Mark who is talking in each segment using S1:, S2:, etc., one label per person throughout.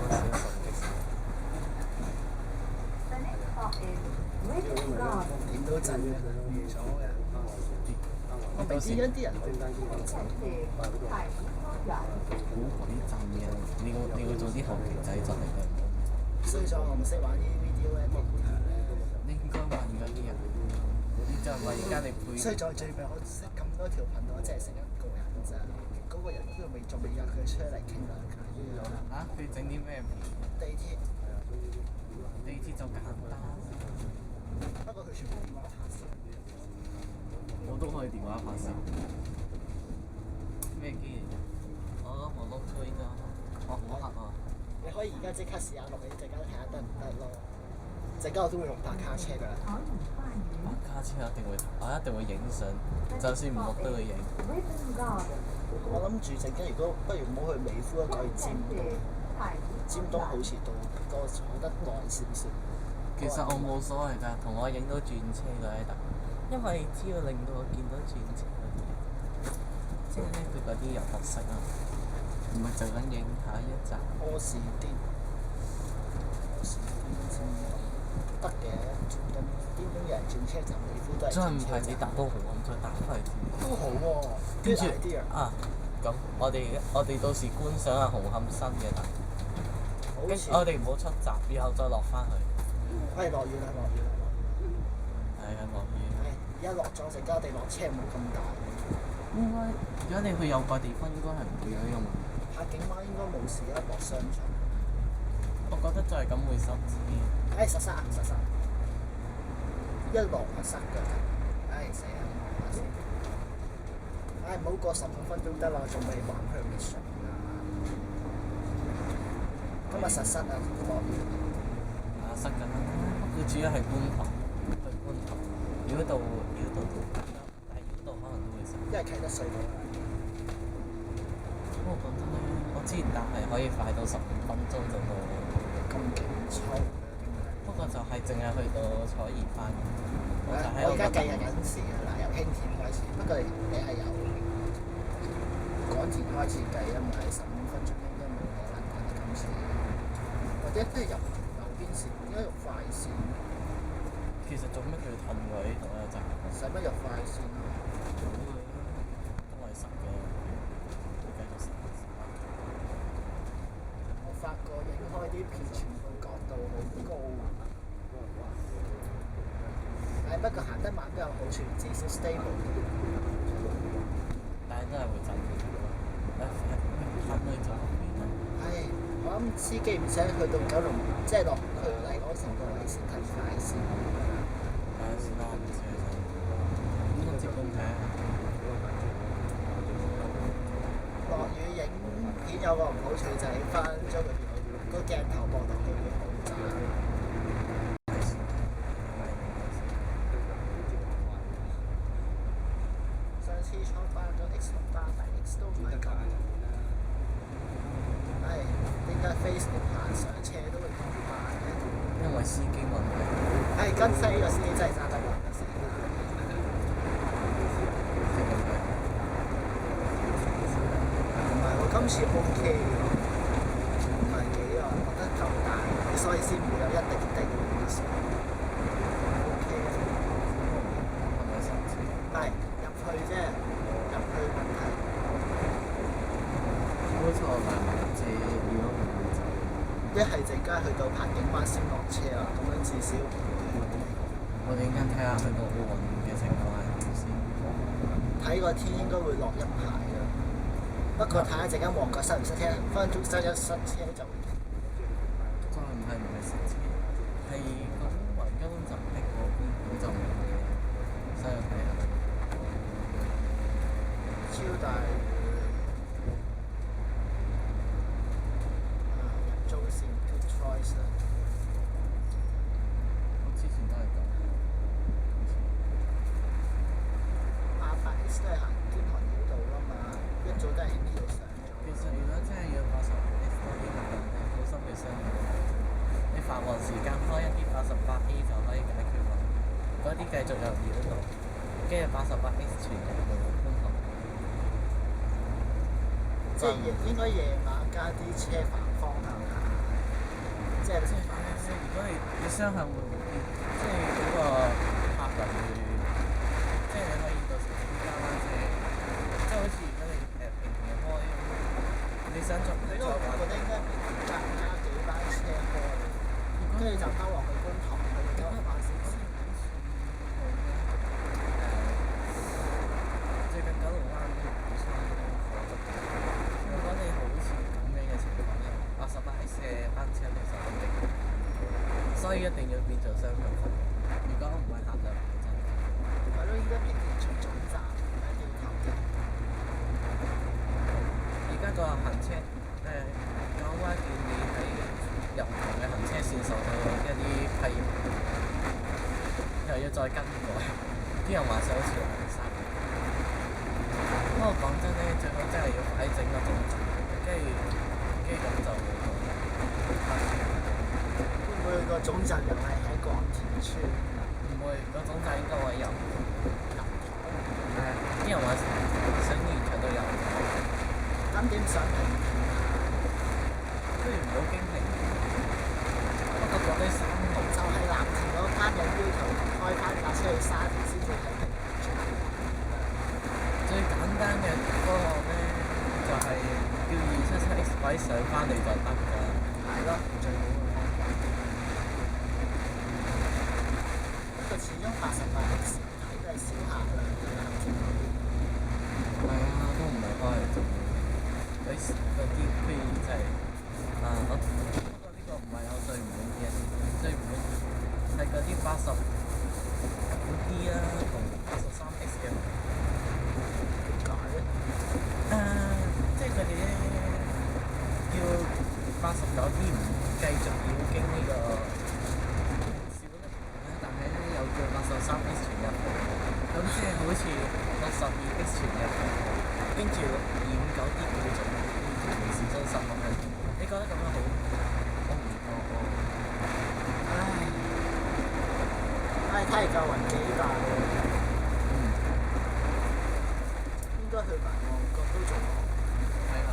S1: 嗰陣時嘅成績。
S2: 點都震嘅，預咗嘅。我明知啲人
S1: 好鬼震嘅，你要做啲後期製作嚟嘅。
S2: 衰咗我唔識玩呢啲 video editing
S1: 你應該問嗰啲人，你就係話而家你配。
S2: 衰在最尾我識咁多條頻道，我只係識一個人咋。嗰個人都仲未約佢出嚟傾兩偈。
S1: 嚇？佢整啲咩片？
S2: 地鐵
S1: 就簡單。
S2: 不過佢全部電話拍攝。
S1: 我都可以電話拍攝。咩機？我錄出依家。我黑啊！
S2: 你可以而家即刻試下錄起陣間睇下得唔得咯。陣間我都會用白卡車㗎啦。
S1: 白卡車我一定會影相，就算唔錄都會影。
S2: 我諗住陣間如果不如唔好去美孚，改去尖東。尖東好似到多坐得耐少少。
S1: 其實我冇所謂㗎，同我影到轉車就喺度，因為只要令到我見到轉車嗰啲，即係咧佢嗰啲有特色啊，唔係就咁影下一集。
S2: 柯士甸尖東得嘅，尖東有人轉車站，美孚都係轉車站。
S1: 再唔係你搭到紅磡再搭翻去尖東。
S2: 都好喎，
S1: 跟住
S2: 啲
S1: 啊，咁我哋到時觀賞下紅磡新嘅啦。跟住我哋唔好出閘，然後再落翻去。
S2: 係落雨啦，落雨啦，落雨。
S1: 係啊，落雨。
S2: 而家落咗陣間，我哋落車冇咁大。
S1: 應該，如果你去有個地方，應該係唔會有呢個問題。
S2: 下景灣應該冇事啦，落商場。
S1: 我覺得就係咁會塞車。
S2: 實塞，一落就塞㗎。死啦！唔好過15分鐘得啦，仲未玩佢 mission 啊！今日實塞啊，落雨。
S1: 塞緊啦，佢主要係觀塘，去觀塘。繞道但係繞道可能都會塞。
S2: 因為啟德隧道啦。
S1: 我覺得咧，我之前搭係可以快到15分鐘就到。
S2: 咁勁粗。
S1: 不過就係淨係去到彩怡花園。我
S2: 而家計緊時㗎啦，由輕鐵開始。不過你係由港鐵開始計啊，唔係15分鐘應該冇可能㗎今次。或者都係入右邊線，應該入快線。
S1: 其實做乜要褪佢呢度咧？就係
S2: 使乜入快線啊？
S1: 都係實嘅，繼續實。
S2: 我發覺影開啲片全部角度好高。不過行得慢都有好處，至少 stable 啲。
S1: 但係都係會震嘅。褪去咗邊啦？
S2: 我諗司機唔使去到九龍，即係落去麗港城個位先睇快線。
S1: 係啊，先啦，唔知啊。咁都接咁睇啊？
S2: 落雨影片有個唔好處就係翻咗個鏡頭望落去會好渣。上次坐翻咗 X68，但 X 都唔係咁。點解 Facebook 行上車都會咁慢嘅？
S1: 因為司機問題。
S2: 跟西呢個司機真係揸得慢嘅死。唔係我今次 OK 喎，唔係幾啊，覺得夠大，所以先會有一定的 OK
S1: 係咪塞車？
S2: 係入去啫，入去問題。
S1: 好彩我買埋車，如果唔會就
S2: 一係陣間去到柏景灣先落車啊，咁樣至少。
S1: 我哋陣間睇下去到奧運嘅情況係點先。
S2: 睇個天應該會落一排㗎，不過睇下陣間旺角塞唔塞車，分分鐘塞車就。
S1: 再唔係塞車，係咁雲根本就逼嗰邊，咁就冇嘢。所以睇下。
S2: 超大人造線 good choice 啊！
S1: 我之前都係咁。
S2: 800X 都係行天河繞道㗎嘛，一早都係喺呢度上咗。
S1: 其實如果真係要80X多啲嘅人咧，好心嘅商業，你繁忙時間開一啲88A 就可以解決啦。嗰啲繼續入繞道，跟住88X 全日到觀塘。
S2: 即係應該夜晚加啲車反方向行。即係
S1: 即係如果你雙向會唔會即係嗰個客人會，即係你可以到時自己加班車，即係好似如果你平時開，你想做
S2: 佢都我覺得應該加幾班車開，跟住就兜落去觀塘，佢哋交慢少少。
S1: 最近九龍灣都唔錯，如果你好似咁樣嘅情況咧，88X 嘅班車其實好勁，所以一定要變做雙向服務。如果唔係客量唔真。
S2: 係咯，依家平時出總站唔係要求嘅。
S1: 而家個行車港灣建議喺入唔同嘅行車線受到一啲批評，又要再更改，啲人話想好似黃山。不過講真咧，最好真係要快整個總站，跟住咁就
S2: 會唔會個總站又係喺廣田村？
S1: 唔會，個總站應該會有。啲人話想延長到有。
S2: 咁點上平？
S1: 不如唔好經平。不過嗰啲3號
S2: 就係藍田嗰班人要求開翻架車去沙田先至係平。
S1: 最簡單嘅方案咧，就係叫277X位上翻嚟就得㗎。
S2: 係咯，最好嘅方法。不過始終88X睇都係小客量嘅藍田嗰邊。
S1: 係啊，都唔係開嚟做。嗰啲譬如就係不過呢個唔係我最唔滿意嘅，最唔滿意係嗰啲85D啦同83X 嘅。
S2: 點解咧？
S1: 即係佢哋咧要89D唔繼續要經呢個小一年咧，但係咧又叫83X 傳入去，咁即係好似62X 傳入去，跟住259D叫做平時收10咁樣。你覺得咁樣好唔妥喎？
S2: 唉，睇嚟就雲幾大喎。應該去埋旺角都仲好。
S1: 睇下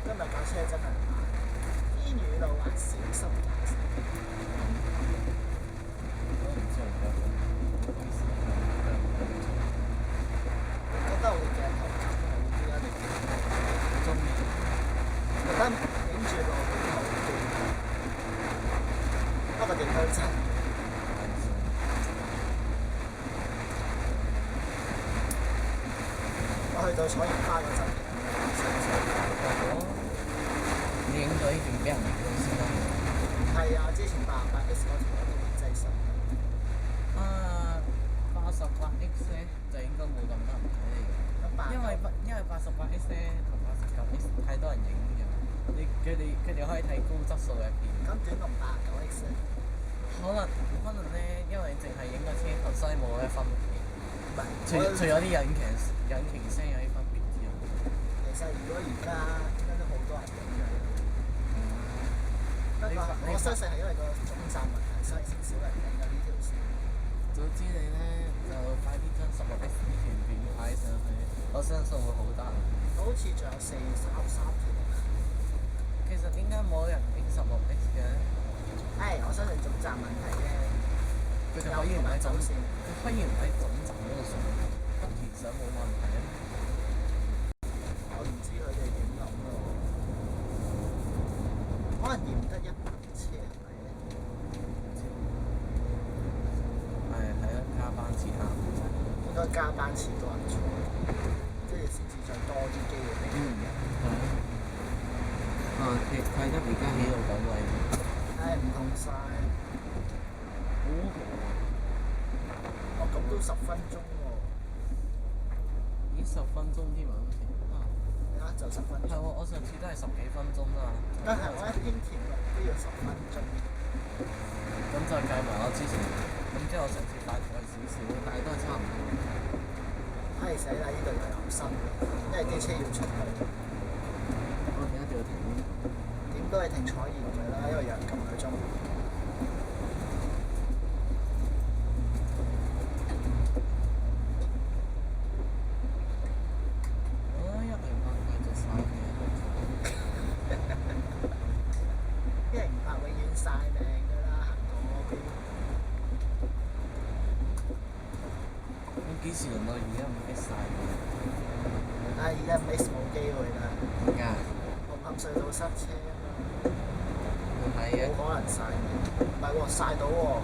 S2: 今日架車真係慢，天雨路滑，小心駕駛。
S1: 都唔知我覺得好似
S2: 覺得我哋鏡頭夾好啲啊，定
S1: 中意。
S2: 覺得影住落幾好啲。不過地都真。我去到彩櫻花嗰陣，
S1: 你影咗呢段俾人影到先啦。
S2: 係啊，之前88X嗰條我都唔擠身。
S1: 88X 咧就應該冇咁多人睇你嘅，因為88X 咧同89X 太多人影咗，佢哋可以睇高質素嘅片。
S2: 咁短同89X咧？
S1: 可能咧，因為淨係影個車頭，所以冇咩分別。
S2: 唔係，
S1: 除咗啲引擎聲有啲分別之外，
S2: 其實如果而家應該都好多人影嘅。不過我相信係因為個總站問題，所以先少人影咗呢條線。
S1: 早知你咧就快啲將16X 呢條片擺上去，我相信會好得。
S2: 好似仲有43條。
S1: 其實點解冇人影16X 嘅？
S2: 我相信總站問題啫。
S1: 佢哋可以唔喺總
S2: 線，
S1: 可以唔喺總站嗰度上，不其實冇問題啊。
S2: 我唔知佢哋點諗咯。可能驗得一班車係咪咧？
S1: 係啊，加班次下。
S2: 應該加班次多人坐，跟住先至再多啲機會俾人。
S1: 啟德而家起到咁位。
S2: 唔同晒。
S1: 好豪啊！
S2: 咁都10分鐘喎。
S1: 已經10分鐘添啊，好似。
S2: 就10分鐘。
S1: 係喎，我上次都係10幾分鐘啦。
S2: 但係我喺輕鐵都要10分鐘。
S1: 咁就計埋我之前，咁即係我上次快少少，但係都係差唔多。
S2: 死啦！呢度又有心，因為啲車要出去。
S1: 我而家就要停。
S2: 點都係停彩園㗎啦，因為有人撳佢鐘。
S1: 108繼續曬嘅。時輪到而家唔 X 晒嘅。
S2: 而家 Mix 冇機會啦，
S1: 點解？
S2: 紅磡隧道塞車啊嘛，
S1: 唔係嘅，
S2: 冇可能晒嘅，唔係喎晒到喎，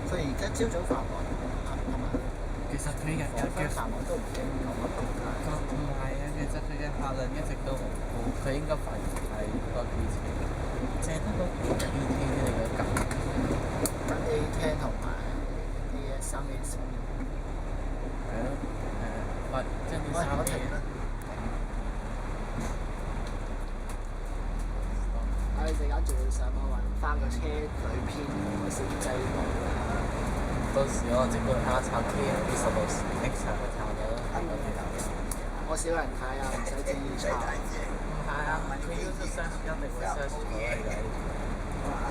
S2: 佢而家朝早繁忙同埋
S1: 其實佢日日嘅
S2: 繁忙都唔驚咁乜咁大。
S1: 唔係啊，其實佢嘅客量一直都好高，佢應該快多幾次，淨係得嗰幾個 BT 嚟嘅咁。
S2: 跟 A 聽同埋 AS3A4。
S1: 係咯，或即係啲
S2: 我
S1: 三
S2: 停
S1: A
S2: 啦。你陣間仲要上網揾翻個車隊編個小製圖啦。
S1: 到時我整個卡插 KM 16 X 嘅插咗。
S2: 我少人睇啊，唔使自己查。
S1: 唔係啊，佢 YouTube search 一定會 search 到你㗎。